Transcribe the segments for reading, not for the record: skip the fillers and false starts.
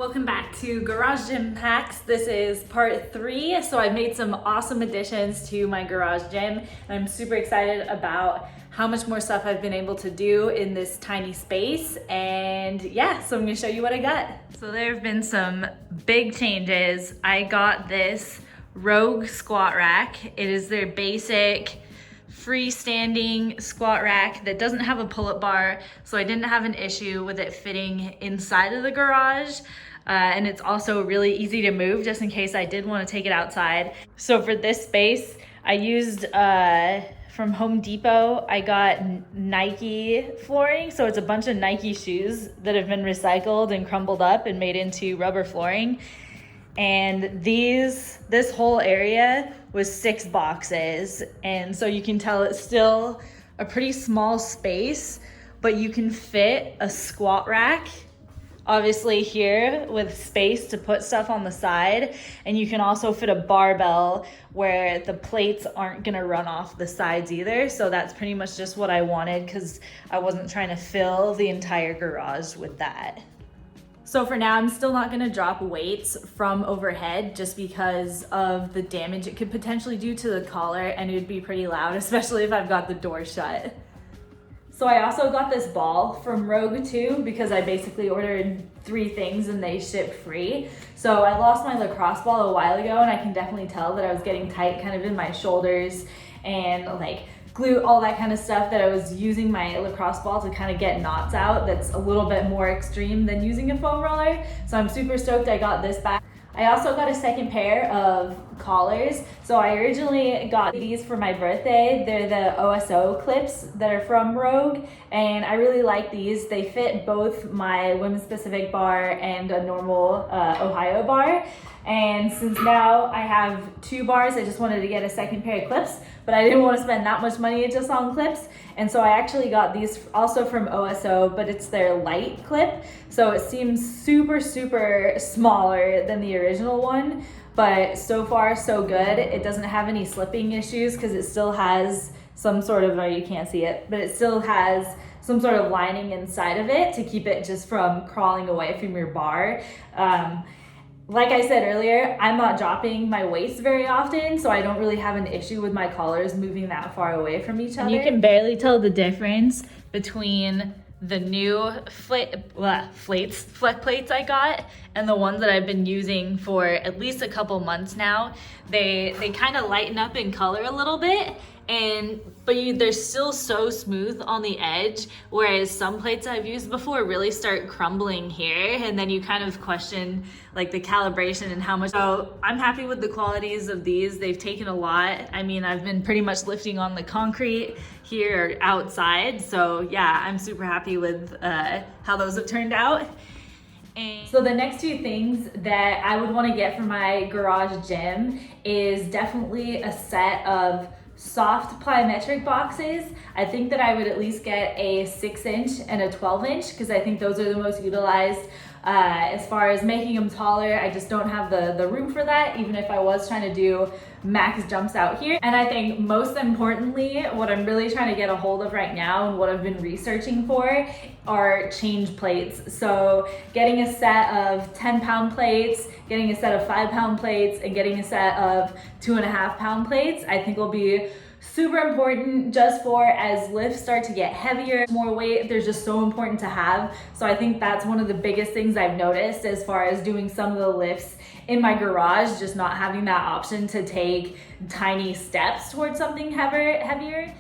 Welcome back to Garage Gym Hacks. This is part 3. So I've made some awesome additions to my garage gym, and I'm super excited about how much more stuff I've been able to do in this tiny space. And yeah, so I'm gonna show you what I got. So there have been some big changes. I got this Rogue squat rack. It is their basic freestanding squat rack that doesn't have a pull-up bar, so I didn't have an issue with it fitting inside of the garage. And it's also really easy to move just in case I did want to take it outside. So for this space, I used from Home Depot, I got Nike flooring. So it's a bunch of Nike shoes that have been recycled and crumbled up and made into rubber flooring. And this whole area was 6 boxes. And so you can tell it's still a pretty small space, but you can fit a squat rack obviously here with space to put stuff on the side. And you can also fit a barbell where the plates aren't gonna run off the sides either. So that's pretty much just what I wanted because I wasn't trying to fill the entire garage with that. So for now, I'm still not gonna drop weights from overhead just because of the damage it could potentially do to the collar, and it would be pretty loud, especially if I've got the door shut. So I also got this ball from Rogue too because I basically ordered 3 things and they shipped free. So I lost my lacrosse ball a while ago, and I can definitely tell that I was getting tight kind of in my shoulders and like glute, all that kind of stuff, that I was using my lacrosse ball to kind of get knots out. That's a little bit more extreme than using a foam roller. So I'm super stoked I got this back. I also got a second pair of collars. So I originally got these for my birthday. They're the OSO clips that are from Rogue, and I really like these. They fit both my women's specific bar and a normal Ohio bar. And since now I have 2 bars, I just wanted to get a second pair of clips, but I didn't want to spend that much money just on clips. And so I actually got these also from OSO, but it's their light clip. So it seems super, super smaller than the original one, but so far so good. It doesn't have any slipping issues because it still has some sort of, you can't see it, but it still has some sort of lining inside of it to keep it just from crawling away from your bar. Like I said earlier, I'm not dropping my weights very often, so I don't really have an issue with my collars moving that far away from each other. You can barely tell the difference between the new flat plates I got and the ones that I've been using for at least a couple months now. They kind of lighten up in color a little bit, but they're still so smooth on the edge, whereas some plates I've used before really start crumbling here, and then you kind of question like the calibration and how much. So I'm happy with the qualities of these. They've taken a lot. I mean, I've been pretty much lifting on the concrete here outside, so yeah, I'm super happy with how those have turned out. So the next 2 things that I would want to get for my garage gym is definitely a set of soft plyometric boxes. I think that I would at least get a 6-inch and a 12-inch because I think those are the most utilized. As far as making them taller, I just don't have the room for that, even if I was trying to do max jumps out here. And I think most importantly, what I'm really trying to get a hold of right now and what I've been researching for are change plates. So getting a set of 10-pound plates, getting a set of 5-pound plates, and getting a set of 2.5-pound plates, I think will be super important just for as lifts start to get heavier, more weight, they're just so important to have. So I think that's one of the biggest things I've noticed as far as doing some of the lifts in my garage, just not having that option to take tiny steps towards something heavier.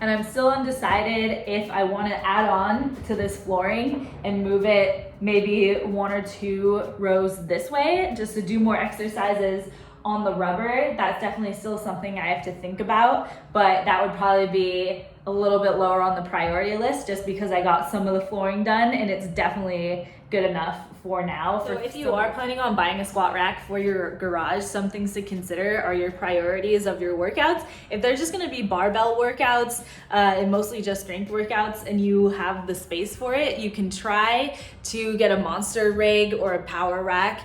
And I'm still undecided if I want to add on to this flooring and move it maybe 1 or 2 rows this way just to do more exercises on the rubber. That's definitely still something I have to think about, but that would probably be a little bit lower on the priority list just because I got some of the flooring done and it's definitely good enough for now. So if you are planning on buying a squat rack for your garage, some things to consider are your priorities of your workouts. If they're just going to be barbell workouts and mostly just strength workouts and you have the space for it, you can try to get a monster rig or a power rack,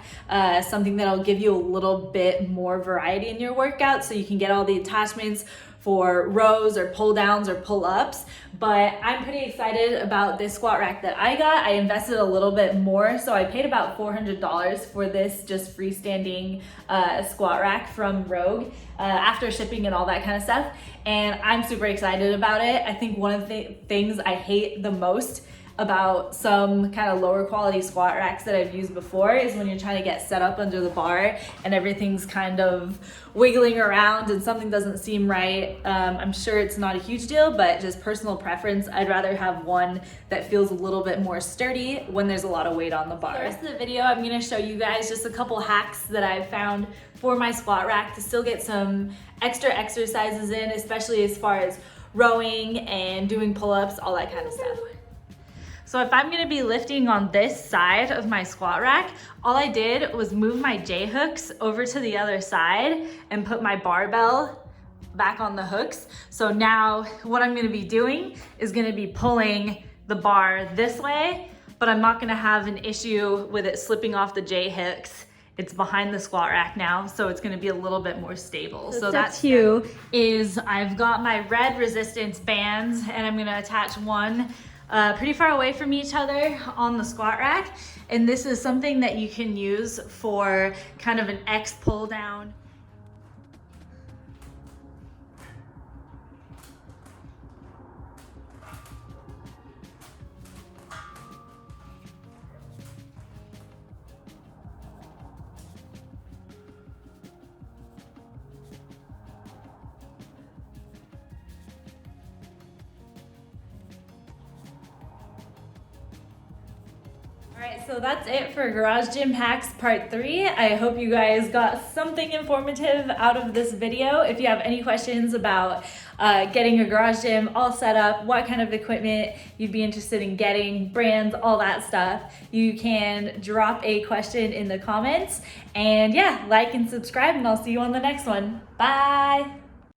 something that'll give you a little bit more variety in your workout so you can get all the attachments for rows or pull downs or pull ups. but I'm pretty excited about this squat rack that I got. I invested a little bit more, so I paid about $400 for this just freestanding squat rack from Rogue after shipping and all that kind of stuff, and I'm super excited about it. I think one of the things I hate the most about some kind of lower quality squat racks that I've used before is when you're trying to get set up under the bar and everything's kind of wiggling around and something doesn't seem right. I'm sure it's not a huge deal, but just personal preference, I'd rather have one that feels a little bit more sturdy when there's a lot of weight on the bar. For the rest of the video, I'm gonna show you guys just a couple hacks that I've found for my squat rack to still get some extra exercises in, especially as far as rowing and doing pull-ups, all that kind of stuff. So if I'm gonna be lifting on this side of my squat rack, all I did was move my J-hooks over to the other side and put my barbell back on the hooks. So now what I'm gonna be doing is gonna be pulling the bar this way, but I'm not gonna have an issue with it slipping off the J-hooks. It's behind the squat rack now, so it's gonna be a little bit more stable. So that's two is I've got my red resistance bands and I'm gonna attach one pretty far away from each other on the squat rack. And this is something that you can use for kind of an X pull down. All right, so that's it for Garage Gym Hacks Part 3. I hope you guys got something informative out of this video. If you have any questions about getting a garage gym all set up, what kind of equipment you'd be interested in getting, brands, all that stuff, you can drop a question in the comments. And yeah, like and subscribe, and I'll see you on the next one. Bye.